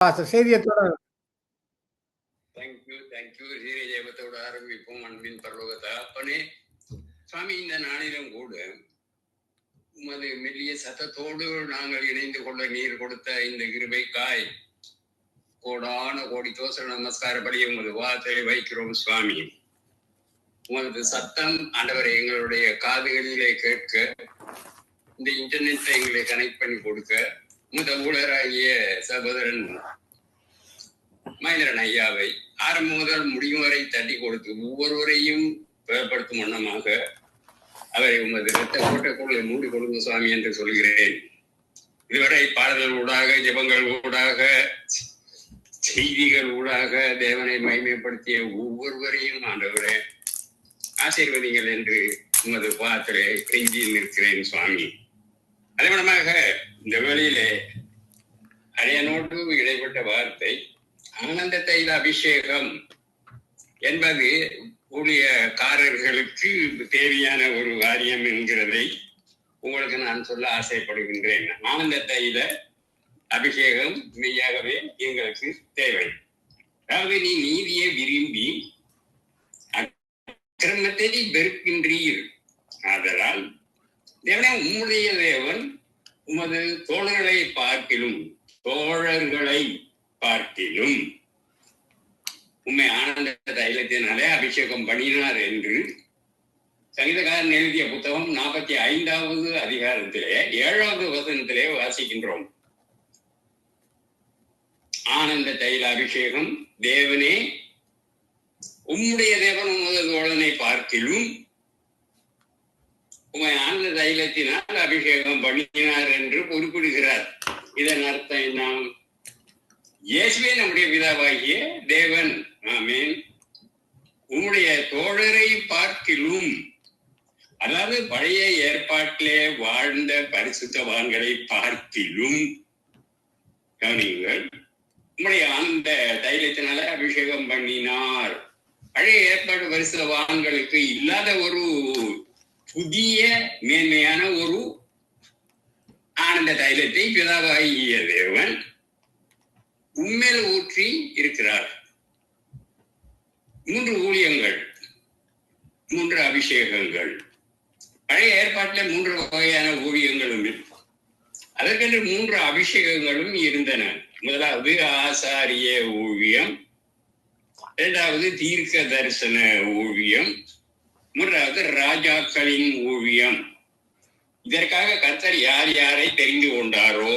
செய்தியத்தோட thank you சீரிய ஜெயபத்தோட ஆரம்பிப்போம். அன்பின் பரலோகத்தை அப்பனே சுவாமி, இந்த நாளிலும் கூட உமது மெல்லிய சத்தத்தோடு நாங்கள் இணைந்து கொள்ள நீர் கொடுத்த இந்த கிருபைக்காய் கோடான கோடி தோசர நமஸ்காரப்படி உமது வார்த்தையை வைக்கிறோம் சுவாமி. உமது சத்தம் ஆண்டவரை எங்களுடைய காதுகளிலே கேட்க, இந்த இன்டர்நெட்ல எங்களை கனெக்ட் பண்ணி கொடுக்க உமது ஊழராகிய சகோதரன் மகேந்திரன் ஐயாவை ஆரம்பம் முதல் முடியும் வரை தட்டி கொடுத்து ஒவ்வொருவரையும் பயப்படுத்தும் வண்ணமாக அவரை உமது இரத்த கோட்டைக்குள்ளே மூடி கொடுங்க சுவாமி என்று சொல்கிறேன். இதுவரை பாடல்கள் ஊடாக, ஜெபங்கள் ஊடாக, செய்திகள் ஊடாக தேவனை மகிமைப்படுத்திய ஒவ்வொருவரையும் ஆண்டவரே ஆசீர்வதிங்கள் என்று உமது பாத்திரை கெஞ்சி நிற்கிறேன் சுவாமி. அதே மூலமாக இந்த வேளையிலே அரியனோடு இடைப்பட்ட வார்த்தை ஆனந்த தைல அபிஷேகம் என்பது ஊழியக்காரர்களுக்கு தேவையான ஒரு காரியம் என்கிறதை உங்களுக்கு நான் சொல்ல ஆசைப்படுகின்றேன். ஆனந்த தைல அபிஷேகம் மெய்யாகவே எங்களுக்கு தேவை. அதாவது நீ நீதியை விரும்பி அக்கிரமத்தை வெறுக்கின்றீர். ஆதலால் தேவனே, உம்முடைய தேவன் உமது தோழர்களை பார்க்கிலும் உண்மை ஆனந்த தைலத்தினாலே அபிஷேகம் பண்ணினார் என்று சங்கீதக்காரன் எழுதிய புத்தகம் 45வது அதிகாரத்திலே 7வது வசனத்திலே வாசிக்கின்றோம். ஆனந்த தைல அபிஷேகம், தேவனே உம்முடைய தேவன் உமது தோழனை பார்க்கிலும் உண்மை ஆனந்த தைலத்தினால் அபிஷேகம் பண்ணினார் என்று குறிப்பிடுகிறார். இதன் அர்த்தம் என்ன? இயேசுவே நம்முடைய பிதாவாகிய தேவன், ஆமென், உம்முடைய தோழரை பார்க்கிலும், அதாவது பழைய ஏற்பாட்டிலே வாழ்ந்த பரிசுத்தவான்களை பார்க்கிலும் கவனியுங்கள், உம்முடைய ஆனந்த தைலத்தினால அபிஷேகம் பண்ணினார். பழைய ஏற்பாடு பரிசுத்தவான்களுக்கு இல்லாத ஒரு புதிய மேன்மையான ஒரு ஆனந்த தைலத்தை பிதாவாகிய தேவன் உண்மையில ஊற்றி இருக்கிறார். 3 ஊழியங்கள், 3 அபிஷேகங்கள். பழைய ஏற்பாட்டில் 3 வகையான ஊழியங்களும் அதற்கென்று 3 அபிஷேகங்களும் இருந்தன. முதலாவது ஆசாரிய ஊழியம், 2வது தீர்க்க தரிசன ஊழியம், 3வது ராஜாக்களின் ஊழியம். இதற்காக கர்த்தர் யார் யாரை தெரிந்து கொண்டாரோ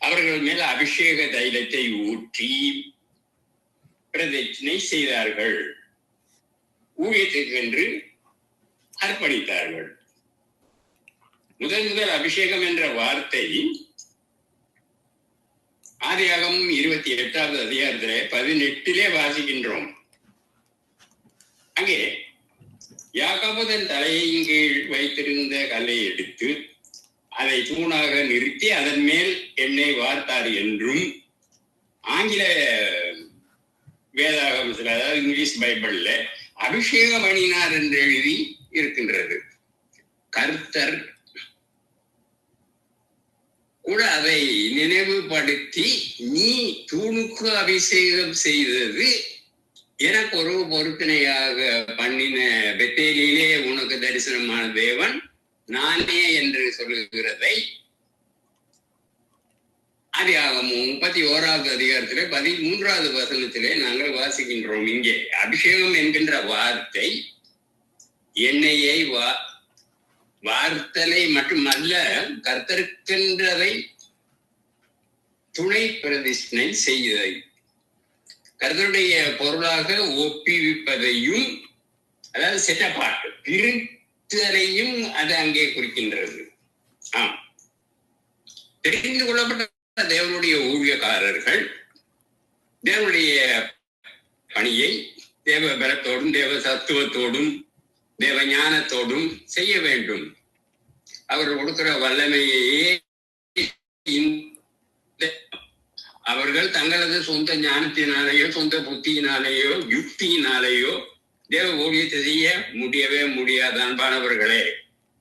அவர்கள் மேல் அபிஷேக தைலத்தை ஊற்றி பிரதிஷ்டை செய்தார்கள், ஊழியத்திற்கென்று அர்ப்பணித்தார்கள். முதல் அபிஷேகம் என்ற வார்த்தை ஆதியாகமம் 28வது அதிகாரத்திலே 18 வாசிக்கின்றோம். அங்கே யாக்கோபு தன் தலையின் கீழ் வைத்திருந்த கல்லை எடுத்து அதை தூணாக நிறுத்தி அதன் மேல் எண்ணெய் வார்த்தார் என்றும் ஆங்கில வேதாகமத்தில், அதாவது இங்கிலீஷ் பைபிள்ல அபிஷேகம் பண்ணினார் என்று எழுதி இருக்கின்றது. கர்த்தர் கூட அதை நினைவுபடுத்தி, நீ தூணுக்கு அபிஷேகம் செய்தது எனக்கு ஒரு பொருத்தனையாக பண்ணின பெத்தேலிலே உனக்கு தரிசனமான தேவன் நானே என்று சொல்லுகிறதை ஆதியாகமம் 31வது அதிகாரத்திலே 13வது வசனத்திலே நாங்கள் வாசிக்கின்றோம். இங்கே அபிஷேகம் என்கின்ற வார்த்தை எண்ணெயை வார்த்தலை மட்டுமல்ல, கர்த்தருக்கென்றதை துணை பிரதிஷ்டை செய்ததை, கர்த்தருடைய பொருளாக ஒப்புவிப்பதையும், அதாவது செட்டப்பாட்டு பிரித்தலையும் அது அங்கே குறிக்கின்றது. தெரிந்து கொள்ளப்பட்ட தேவனுடைய ஊழியக்காரர்கள் தேவனுடைய பணியை தேவ பலத்தோடும் தேவ தத்துவத்தோடும் தேவ ஞானத்தோடும் செய்ய வேண்டும். அவர் கொடுக்கிற வல்லமையே அவர்கள் தங்களது சொந்த ஞானத்தினாலேயோ சொந்த புத்தியினாலேயோ யுக்தியினாலேயோ தேவ ஊழியத்தை செய்ய முடியவே முடியாது. அன்பானவர்களே,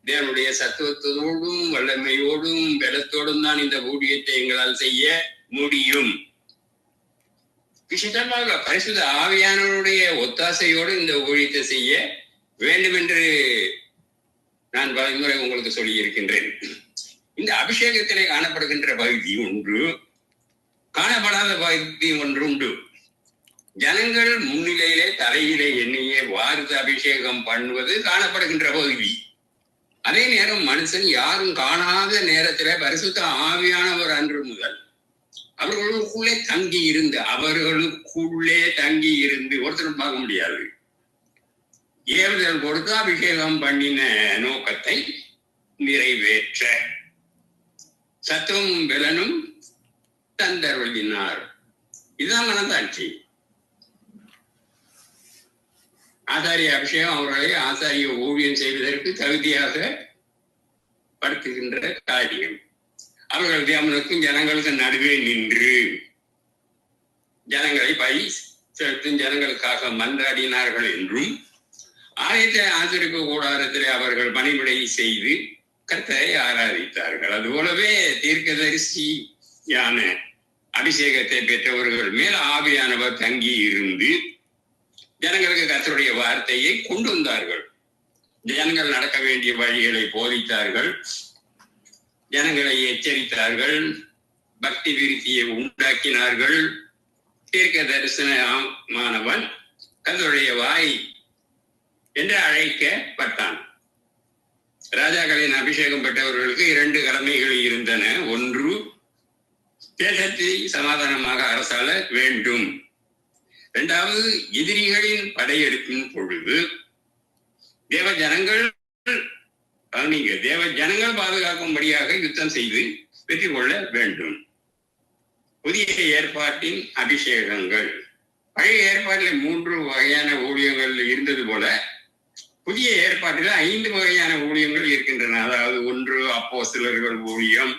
தேவனுடைய சத்துவத்தோடும் வல்லமையோடும் பலத்தோடும் தான் இந்த ஊழியத்தை எங்களால் செய்ய முடியும். விசேஷமாக பரிசுத்த ஆவியானவருடைய ஒத்தாசையோடு இந்த ஊழியத்தை செய்ய வேண்டும் என்று நான் பலமுறை உங்களுக்கு சொல்லி இருக்கின்றேன். இந்த அபிஷேகத்திலே காணப்படுகின்ற பகுதி ஒன்று, காணப்படாத பகுதி ஒன்று உண்டு. ஜனங்கள் முன்னிலையிலே தலையிலே எண்ணெயை வார்த்து அபிஷேகம் பண்ணுவது காணப்படுகின்ற பகுதி. அதே நேரம் மனுஷன் யாரும் காணாத நேரத்திலே பரிசுத்த ஆவியானவர் அன்று முதல் அவர்களுக்குள்ளே தங்கி இருந்து ஒருத்தரும் பார்க்க முடியாது. ஏவுதல் கொடுத்து அபிஷேகம் பண்ணின நோக்கத்தை நிறைவேற்ற சத்துவமும் பலனும் தந்தருளினார். இதுதான் மனதாட்சி. ஆசாரிய அபிஷேகம் அவர்களை ஆசாரிய ஊழியம் செய்வதற்கு தகுதியாக படுத்துகின்ற காரியம். அவர்கள் தேவனுக்கும் ஜனங்களுக்கு நடுவே நின்று ஜனங்களை பை செலுத்தும் ஜனங்களுக்காக மன்றாடினார்கள் என்றும், ஆலயத்தை ஆசிரிப்பு கூடாரத்திலே அவர்கள் பணிவிடை செய்து கர்த்தரை ஆராதித்தார்கள். அதுபோலவே தீர்க்கதரிசியான அபிஷேகத்தை பெற்றவர்கள் மேல் ஆவியானவர் தங்கி இருந்து ஜனங்களுக்கு கர்த்தருடைய வார்த்தையை கொண்டு வந்தார்கள். ஜனங்கள் நடக்க வேண்டிய வழிகளை போதித்தார்கள், ஜனங்களை எச்சரித்தார்கள், பக்தி விருத்தியை உண்டாக்கினார்கள். தீர்க்க தரிசனமானவன் கர்த்தருடைய வாய் என்று அழைக்கப்பட்டான். ராஜாக்களின் அபிஷேகம் பெற்றவர்களுக்கு 2 கடமைகள் இருந்தன. ஒன்று, தேசத்தை சமாதானமாக அரசாள வேண்டும். 2வது, எதிரிகளின் படையெடுப்பின் பொழுது தேவ ஜனங்கள் பாதுகாக்கும்படியாக யுத்தம் செய்து வெற்றி கொள்ள வேண்டும். புதிய ஏற்பாட்டின் அபிஷேகங்கள். பழைய ஏற்பாட்டில் 3 வகையான ஊழியங்கள் இருந்தது போல புதிய ஏற்பாட்டில் 5 வகையான ஊழியங்கள் இருக்கின்றன. அதாவது 1 அப்போஸ்தலர்கள் ஊழியம்,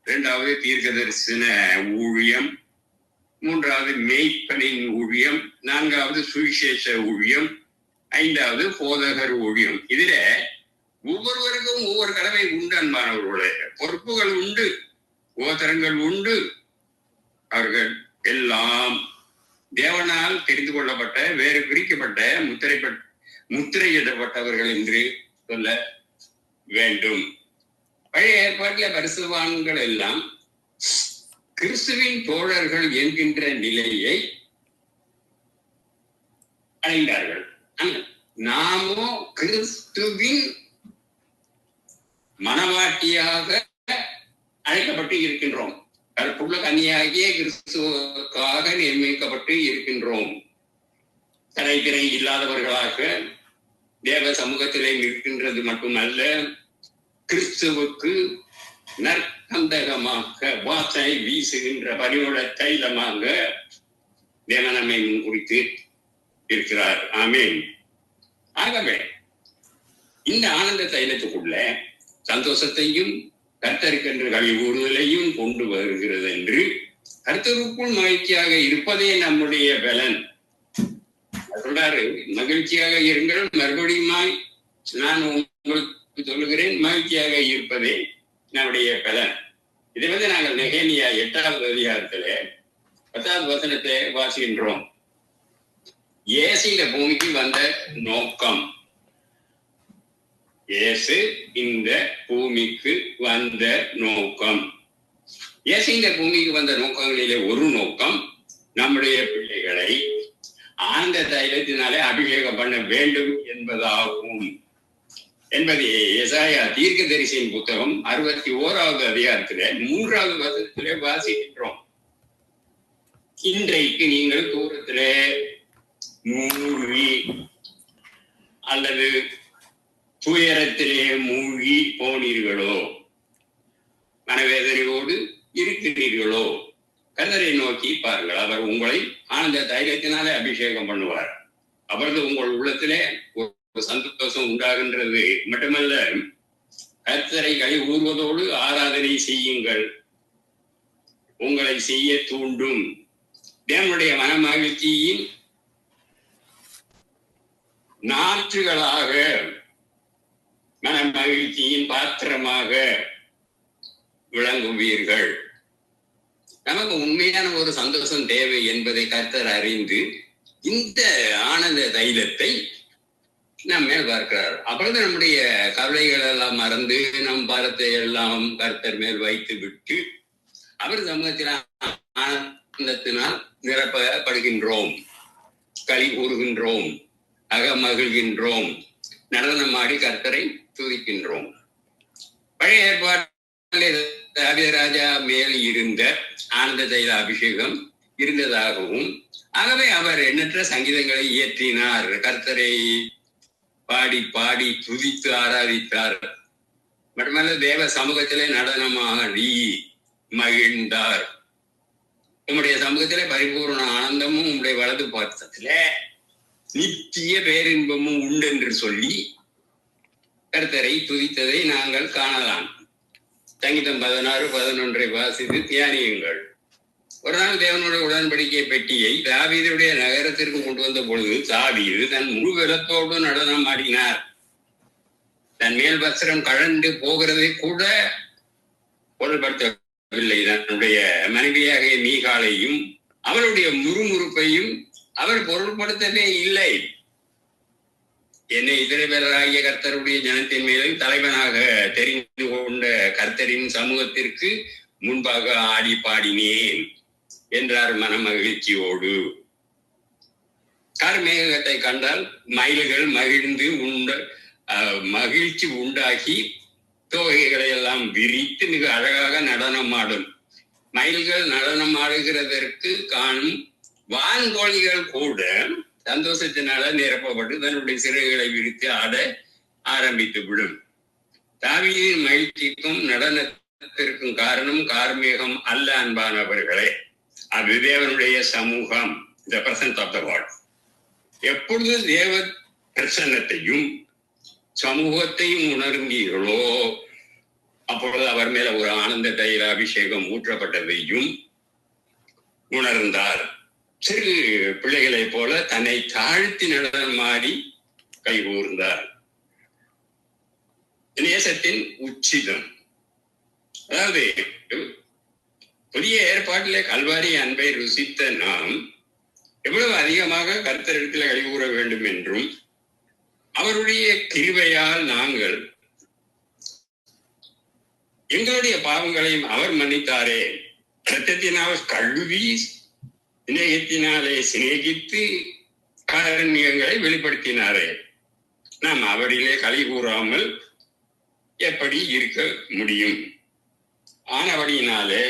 2வது தீர்க்க தரிசன ஊழியம், 3வது மேய்ப்பனின் ஊழியம், 4வது சுவிசேஷ ஊழியம், 5வது போதகர் ஊழியம். இதுல ஒவ்வொருவருக்கும் ஒவ்வொரு கடமை உண்டு. அன்பானவர்களுடைய பொறுப்புகள் உண்டு, கோத்திரங்கள் உண்டு. அவர்கள் எல்லாம் தேவனால் தெரிந்து கொள்ளப்பட்ட, வேறு பிரிக்கப்பட்ட, முத்திரையிடப்பட்டவர்கள் என்று சொல்ல வேண்டும். பழைய ஏற்பாட்டில் பரிசுத்தவான்கள் எல்லாம் கிறிஸ்துவின் தோழர்கள் என்கின்ற நிலையை அடைந்தார்கள். நாமோ கிறிஸ்துவின் மனவாட்டியாக அழைக்கப்பட்டு இருக்கின்றோம். கற்புள்ள கன்னியாகிய கிறிஸ்துவுக்காக நியமிக்கப்பட்டு இருக்கின்றோம். தலைத்திரை இல்லாதவர்களாக தேவ சமூகத்திலே நிற்கின்றது மட்டுமல்ல, கிறிஸ்துவுக்கு நற்கந்தகமாக வாசனை வீசுகின்ற பரிமள தைலமாக தேவன் நம்மை குறித்து இருக்கிறார். ஆமேன். ஆகவே இந்த ஆனந்த தைலத்துக்குள்ள சந்தோஷத்தையும் கர்த்தருக்கென்று களி கூறுதலையும் கொண்டு வருகிறது என்று, கர்த்தருக்குள் மகிழ்ச்சியாக இருப்பதே நம்முடைய பலன் சொல்றாரு. மகிழ்ச்சியாக இருங்கள், மறுபடியுமாய் நான் உங்களுக்கு சொல்லுகிறேன், மகிழ்ச்சியாக இருப்பதே நம்முடைய பலன். இதை நாங்கள் நெகேமியா 8வது அதிகாரத்துல 10வது வசனத்தை வாசிக்கின்றோம். இயேசு இந்த பூமிக்கு வந்த நோக்கம், இயேசு இந்த பூமிக்கு வந்த நோக்கம், இயேசு இந்த பூமிக்கு வந்த நோக்கங்களிலே ஒரு நோக்கம் நம்முடைய பிள்ளைகளை ஆனந்த தைலத்தினாலே அபிஷேகம் பண்ண வேண்டும் என்பதாகும் என்பதை எசாயா தீர்க்கதரிசியின் புத்தகம் 61வது அதிகாரத்திலே 3வது வசனத்திலே வாசிக்கின்றோம். இன்றைக்கு நீங்கள் தூரத்திலே மூழ்கி அல்லது துயரத்திலே மூழ்கி போனீர்களோ, மனவேதனையோடு இருக்கிறீர்களோ, கர்த்தரை நோக்கி பாருங்கள். அவர் உங்களை ஆனந்த தைரியத்தினாலே அபிஷேகம் பண்ணுவார். அவரது உங்கள் உள்ளத்திலே ஒரு சந்தோஷம் உண்டாகின்றது மட்டுமல்ல, கர்த்தரை கை ஊறுவதோடு ஆராதனை செய்யுங்கள். உங்களை செய்ய தூண்டும். தேவனுடைய மன மகிழ்ச்சியின் நாற்றுகளாக, மன மகிழ்ச்சியின் பாத்திரமாக விளங்குவீர்கள். நமக்கு உண்மையான ஒரு சந்தோஷம் தேவை என்பதை கர்த்தர் அறிந்து இந்த ஆனந்த தைலத்தை நம் மேல் பார்க்கிறார். அப்பொழுது நம்முடைய கவலைகள் எல்லாம் மறந்து நம் பாரத்தை எல்லாம் கர்த்தர் மேல் வைத்து விட்டு அவர் சமூகத்தில் ஆனந்தத்தினால் நிரப்பப்படுகின்றோம், களி கூறுகின்றோம், அகமகிழ்கின்றோம், நடனமாடி கர்த்தரை துதிக்கின்றோம். பழைய ஏற்பாட்டிலே தாவீது மேல் இருந்த ஆனந்த தைல அபிஷேகம் இருந்ததாகவும், ஆகவே அவர் எண்ணற்ற சங்கீதங்களை இயற்றினார், கர்த்தரை பாடி பாடி துதித்து ஆராதித்தார். மட்டுமல்ல தேவ சமூகத்திலே நடனமாடி மகிழ்ந்தார். உம்முடைய சமூகத்திலே பரிபூர்ண ஆனந்தமும் உம்முடைய வலது பாதத்திலே நித்திய பேரின்பமும் உண்டு என்று சொல்லி கர்த்தரை துதித்ததை நாங்கள் காணலாம். சங்கீதம் 16:11 வாசித்து தியானியுங்கள். ஒரு நாள் தேவனுடைய உடன்படிக்கை பெட்டியை தாவீதுடைய நகரத்திற்கு கொண்டு வந்த பொழுது தாவீது தன் முழு பலத்தோடு நடனம் ஆடினார். தன் மேல் வஸ்திரம் கழண்டு போகிறதை கூட பொருள்படுத்தவில்லை. தன்னுடைய மனைவியாகிய மீகாலையும் அவளுடைய முறுமுறுப்பையும் அவர் பொருள்படுத்தவே இல்லை. என்னை இஸ்ரவேலராகிய கர்த்தருடைய ஜனத்தின் மேலும் தலைவனாக தெரிந்து கொண்ட கர்த்தரின் சமூகத்திற்கு முன்பாக ஆடி பாடினேன் என்றார் மன மகிழ்ச்சியோடு. கார்மேகத்தை கண்டால் மயில்கள் மகிழ்ந்து மகிழ்ச்சி உண்டாகி தோகைகளை எல்லாம் விரித்து மிக அழகாக நடனமாடும். மயில்கள் நடனம் ஆடுகிறதற்கு காணும் வான்கோழிகள் கூட சந்தோஷத்தினால நிரப்பப்பட்டு தன்னுடைய சிறகுகளை விரித்து ஆட ஆரம்பித்து விடும். தாவீதின் மகிழ்ச்சிக்கும் நடனத்திற்கும் காரணம் கார்மேகம் அல்ல அன்பானவர்களே, அது தேவனுடைய சமூகம், the presence of the God. எப்பொழுது தேவ பிரசன்னத்தையும் சமூகத்தையும் உணர்ந்தீர்களோ அப்பொழுது அவர் மேல ஒரு ஆனந்த தைல அபிஷேகம் ஊற்றப்பட்டதையும் உணர்ந்தார். சிறு பிள்ளைகளை போல தன்னை தாழ்த்தி நடனமாடி கைகூர்ந்தார். நேசத்தின் உச்சிதம். அதாவது புதிய ஏற்பாட்டிலே கல்வாரி அன்பை ருசித்த நாம் எவ்வளவு அதிகமாக கர்த்தரிடத்தில் கைகூற வேண்டும் என்றும், அவருடைய கிருபையால் நாங்கள் எங்களுடைய பாவங்களையும் அவர் மன்னித்தாரே, இரத்தத்தினால் கழுவி சிநேகத்தினாலே சிநேகித்து காரண்யங்களை வெளிப்படுத்தினாரே, நாம் அவரிலே களி கூறாமல் எப்படி இருக்க முடியும்? ஆனபடியினாலே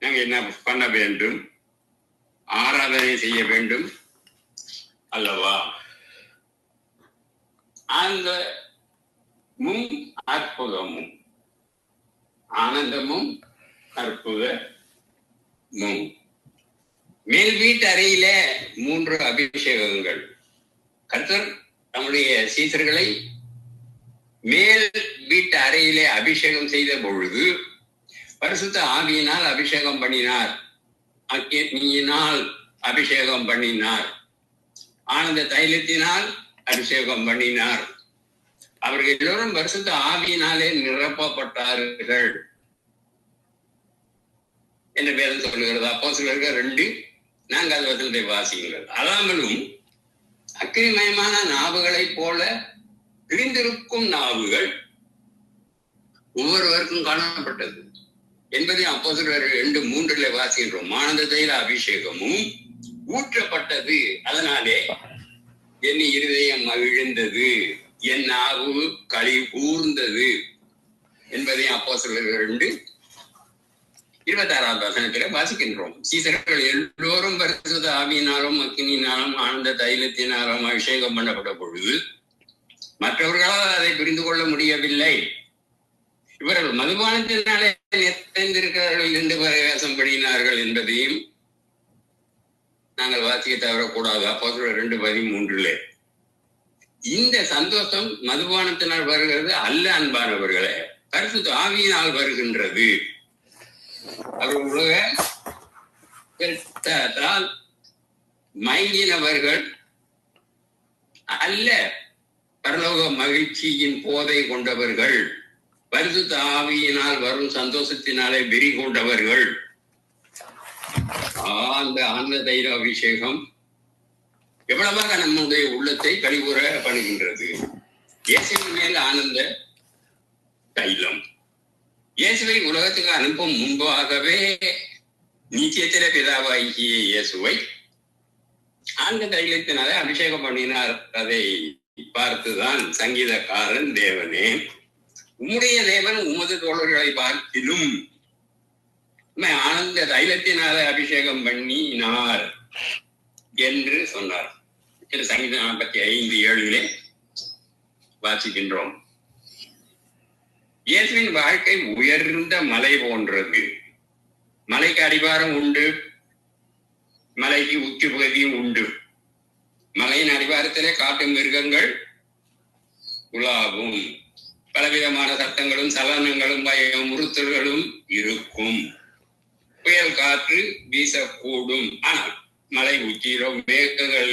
நாங்கள் என்ன பண்ண வேண்டும்? ஆராதனை செய்ய வேண்டும் அல்லவா? ஆனந்தமும் அற்புதமும், ஆனந்தமும் அற்புதமும். மேல் வீட்டு அறையில 3 அபிஷேகங்கள். கர்த்தர் நம்முடைய சீசர்களை மேல் வீட்டு அறையிலே அபிஷேகம் செய்த பொழுது பரிசுத்த ஆவியினால் அபிஷேகம் பண்ணினார், அக்கினியினால் அபிஷேகம் பண்ணினார், ஆனந்த தைலத்தினால் அபிஷேகம் பண்ணினார். அவர்கள் எல்லோரும் பரிசுத்த ஆவியினாலே நிரப்பப்பட்டார்கள் என்று வேதம் சொல்லுகிறது. அப்போஸ்தலர்கள் 2:4 வாசியுங்கள். அல்லாமலும் அக்கினிமயமான நாவுகளைப் போல பிரிந்திருக்கும் நாவுகள் ஒவ்வொருவருக்கும் காணப்பட்டது என்பதை அப்போஸ்தலர்கள் 2:3 வாசிக்கின்றோம். ஆனந்த தைல அபிஷேகமும் ஊற்றப்பட்டது, அதனாலே என் இருதயம் மகிழ்ந்தது, என் நாவு களி கூர்ந்தது என்பதை அப்போஸ்தலர்கள் 2:26 வாசிக்கின்றோம். சீசர்கள் எல்லோரும் பரிசுத்த ஆவியினாலும் அக்கினியினாலும் ஆனந்த தைலத்தினாலும் அபிஷேகம் பண்ணப்பட்ட பொழுது மற்றவர்களால் அதை புரிந்து கொள்ள முடியவில்லை. இவர்கள் மதுபானத்தினாலே நிறைந்திருக்கிறார்கள் என்று பிரயாசம் பண்ணினார்கள் என்பதையும் நாங்கள் வாசிக்க தவறக்கூடாது. அப்போஸ்தலர் 2:13. இந்த சந்தோஷம் மதுபானத்தினால் வருகிறது அல்ல அன்பானவர்களே, பரிசுத்த ஆவியினால் வருகின்றது. அவர் உலகத்தால் மயங்கினவர்கள் அல்ல, பரலோக மகிழ்ச்சியின் போதை கொண்டவர்கள், பரிசுத்த ஆவியினால் வரும் சந்தோஷத்தினாலே வெறி கொண்டவர்கள். அந்த ஆனந்த தைல அபிஷேகம் எவ்வளவாக நம்முடைய உள்ளத்தை கழிவுற பண்ணுகின்றது. இயேசுவின் மேல் ஆனந்த தைலம். இயேசுவை உலகத்துக்கு அனுப்பும் முன்பாகவே நிச்சயத்தில பிதாவாகிய இயேசுவை ஆனந்த தைலத்தினாலே அபிஷேகம் பண்ணினார். அதை பார்த்துதான் சங்கீதக்காரன், தேவனே உம்முடைய தேவன் உமது தோழர்களை பார்த்திலும் ஆனந்த தைலத்தினால அபிஷேகம் பண்ணினார் என்று சொன்னார். சங்கீதம் 45:7 வாசிக்கின்றோம். இயேசுவின் வாழ்க்கை உயர்ந்த மலை போன்றது. மலைக்கு அடிவாரம் உண்டு, மலைக்கு உச்சி பகுதியும் உண்டு. மலையின் அடிவாரத்திலே காட்டு மிருகங்கள் உலாவும், பலவிதமான சத்தங்களும் சலனங்களும் பயமுறுத்தல்களும் இருக்கும். புயல் காற்று வீசக்கூடும். ஆனால் மலை உச்சியிலோ மேகங்கள்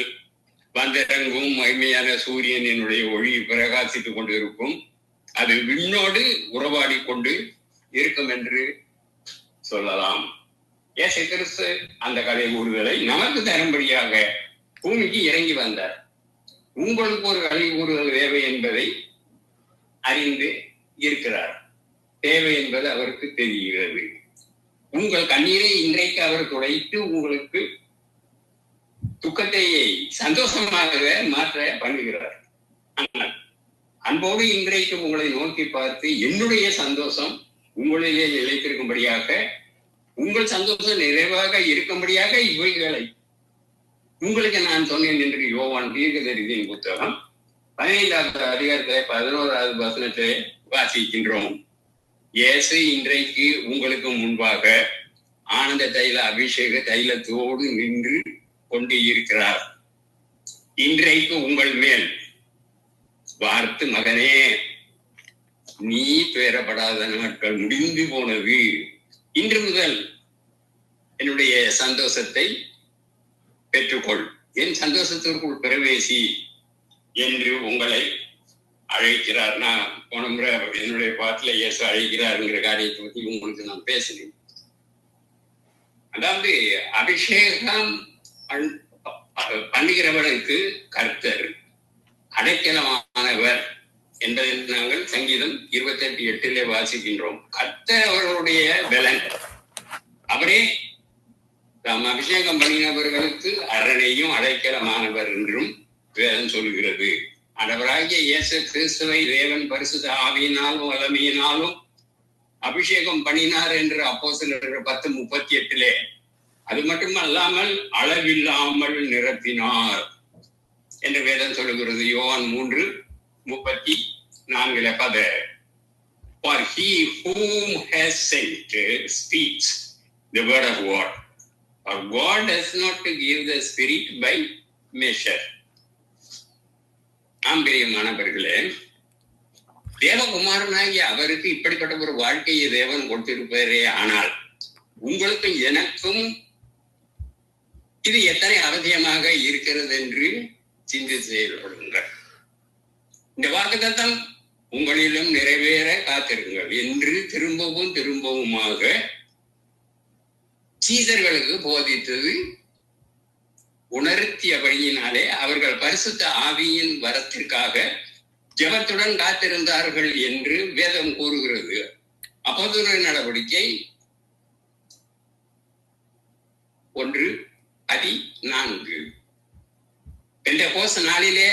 வந்திறங்கும், மகிமையான சூரியனினுடைய ஒளி பிரகாசித்துக் கொண்டு இருக்கும். அது விண்ணோடு உறவாடி கொண்டு இருக்கும் என்று சொல்லலாம். இயேசு கிறிஸ்து அந்த கதை கூறுதலை நமக்கு தரும்படியாக பூமிக்கு இறங்கி வந்தார். உங்களுக்கு ஒரு கதை கூறுதல் தேவை என்பதை அறிந்து இருக்கிறார். தேவை என்பது அவருக்கு தெரிகிறது. உங்கள் கண்ணீரை இன்றைக்கு அவர் துடைத்து உங்களுக்கு துக்கத்தை சந்தோஷமாக மாற்ற பண்ணுகிறார். அன்போடு இன்றைக்கு உங்களை நோக்கி பார்த்து என்னுடைய சந்தோஷம் உங்களிலே நிலைத்திருக்கும்படியாக, உங்கள் சந்தோஷம் நிறைவாக இருக்கும்படியாக இவைகளை உங்களுக்கு நான் சொன்னேன் என்று யோவான் தீர்க்கதரிசியின் புத்தகம் 15வது அதிகாரத்திலே 11வது வசனத்திலே வாசிக்கின்றோம். இயேசு இன்றைக்கு உங்களுக்கு முன்பாக ஆனந்த தைல அபிஷேக தைலத்தோடு நின்று கொண்டு இருக்கிறார். இன்றைக்கு உங்கள் மேல் வார்த்து, மகனே நீ துயரப்படாத நாட்கள் முடிந்து போனது, இன்று முதல் என்னுடைய சந்தோஷத்தை பெற்றுக்கொள், என் சந்தோஷத்திற்குள் பிரவேசி என்று உங்களை அழைக்கிறார். நான் போன முறை என்னுடைய பாட்டில் இயேசு அழைக்கிறார்ங்கிற காரியத்தை பற்றி உங்களுக்கு நான் பேசினேன். அதாவது அபிஷேகம் பண்ணுகிறவனுக்கு கர்த்தர் அடைக்கலமானவர் என்பதை நாங்கள் சங்கீதம் 28:8 வாசிக்கின்றோம். கர்த்தர் அவர்களுடைய பலன். அவரே தாம் அபிஷேகம் பண்ணினவர்களுக்கு அரணையும் அடைக்கலமானவர் என்றும் வேதம் சொல்கிறது. ஆண்டவராகிய இயேசு கிறிஸ்துவை தேவன் பரிசுத்த ஆவியினாலும் வல்லமையினாலும் அபிஷேகம் பண்ணினார் என்று அப்போஸ்தலர் 10:38 அது மட்டுமல்லாமல் அளவில்லாமல் நிரப்பினார் என்று வேதம் சொல்லுகிறது. யோவான் 3:34 For he whom has sent speaks the word of God. For God does not give the spirit by measure. ஆம்பிரியமானவர்களே, தேவகுமாரனாகிய அவருக்கு இப்படிப்பட்ட ஒரு வாழ்க்கையை தேவன் கொடுத்திருப்பாரே, ஆனால் உங்களுக்கும் எனக்கும் இது எத்தனை அவசியமாக இருக்கிறது என்று சிந்தித்து செயல்படுங்கள். இந்த வாக்குத்தத்தம் உங்களிலும் நிறைவேற காத்திருங்கள் என்று திரும்பவும் திரும்பவுமாக சீடர்களுக்கு போதித்தது உணர்த்தியபடியினாலே அவர்கள் பரிசுத்த ஆவியின் வரத்திற்காக ஜெபத்துடன் காத்திருந்தார்கள் என்று வேதம் கூறுகிறது. அப்போஸ்தலர் நடவடிக்கை 1:4. பெந்தெகோஸ்து நாளிலே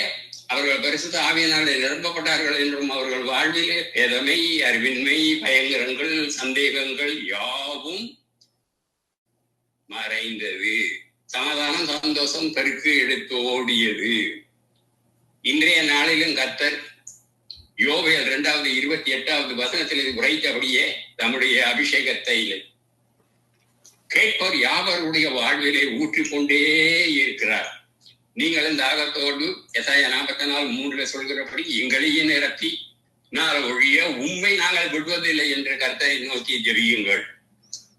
அவர்கள் பரிசுத்த ஆவியினாலே நிரப்பப்பட்டார்கள் என்றும் அவர்கள் வாழ்விலே பேதமை, அறிவின்மை, பயங்கரங்கள், சந்தேகங்கள் யாவும் மறைந்தது. சமாதானம், சந்தோஷம் பெருக்கு எடுத்து ஓடியது. இன்றைய நாளிலும் கர்த்தர் யோவேல் 2:28 உரைத்தபடியே தம்முடைய அபிஷேகத்தை கேட்பவர் யாவருடைய வாழ்விலே ஊற்றிக்கொண்டே இருக்கிறார். நீங்களும் தாகத்தோடு எசாயா 44:3 சொல்கிறபடி எங்களையே நிரப்பி நாள் ஒழிய உண்மை நாங்கள் விடுவதில்லை என்று கர்த்தரை நோக்கி ஜெபியுங்கள்,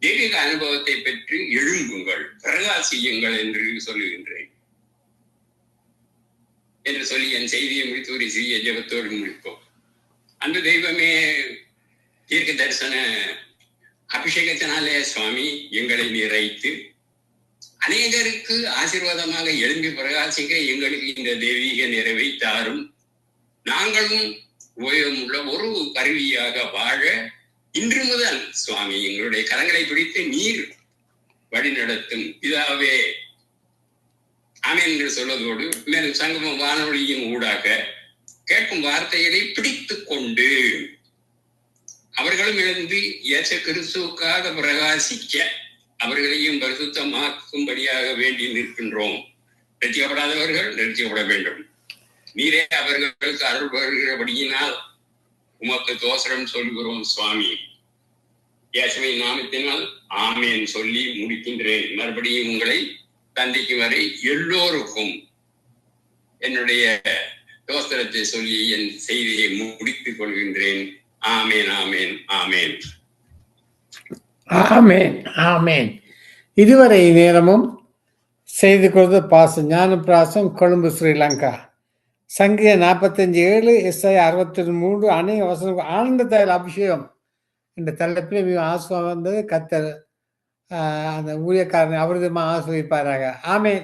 தெய்வீக அனுபவத்தை பெற்று எழும்புங்கள், பிரகாசியுங்கள் என்று சொல்லுகின்றேன் என்று சொல்லி என் செய்தியை முடித்து ஒரு சிறிய ஜெபத்தோடு முடிப்போம். அந்த தெய்வமே, தீர்க்க தரிசன அபிஷேகத்தினாலே சுவாமி எங்களை நிறைத்து அநேகருக்கு ஆசீர்வாதமாக எழும்பி பிரகாசிக்க எங்களுக்கு இந்த தெய்வீக நிறைவை தாரும். நாங்களும் உபயோகமுள்ள ஒரு கருவியாக வாழ இன்று முதல் சுவாமி எங்களுடைய கரங்களை பிடித்து நீர் வழி நடத்தும் பிதாவே ஆமென் என்று சொல்வதோடு மேலும் சங்கம வானொலியின் ஊடாக கேட்கும் வார்த்தைகளை பிடித்து கொண்டு அவர்களும் இழந்து இயேசு கிறிஸ்துவுக்காக பிரகாசிக்க அவர்களையும் பரிசுத்தமாக்கும்படியாக வேண்டி நிற்கின்றோம். ரட்சிக்கப்படாதவர்கள் ரட்சிக்கப்பட வேண்டும். நீரே அவர்களுக்கு அருள் வருகிறபடியினால் உமக்கு தோசரம் சொல்கிறோம் சுவாமி. இயேசுவின் நாமத்தினால் ஆமேன் சொல்லி முடிக்கின்றேன். மறுபடியும் உங்களை சந்திக்கும் வரை எல்லோருக்கும் என்னுடைய தோசரத்தை சொல்லி என் செய்தியை முடித்துக் கொள்கின்றேன். ஆமேன் ஆமேன் ஆமேன் ஆமேன் ஆமேன். இதுவரை நேரமும் செய்து கொடுத்த பாச ஞானப்பிராசம், கொழும்பு, ஸ்ரீலங்கா. சங்கீத 45:7, எஸ்ஐ 63 அநேக வசனம் ஆனந்த தைல அபிஷேகம் என்ற தலைப்பில் மிக ஆசுவம் வந்தது. கத்தர் அந்த ஊழியக்காரனை அவரதுமா ஆசிரியப்பாராக. ஆமேன்.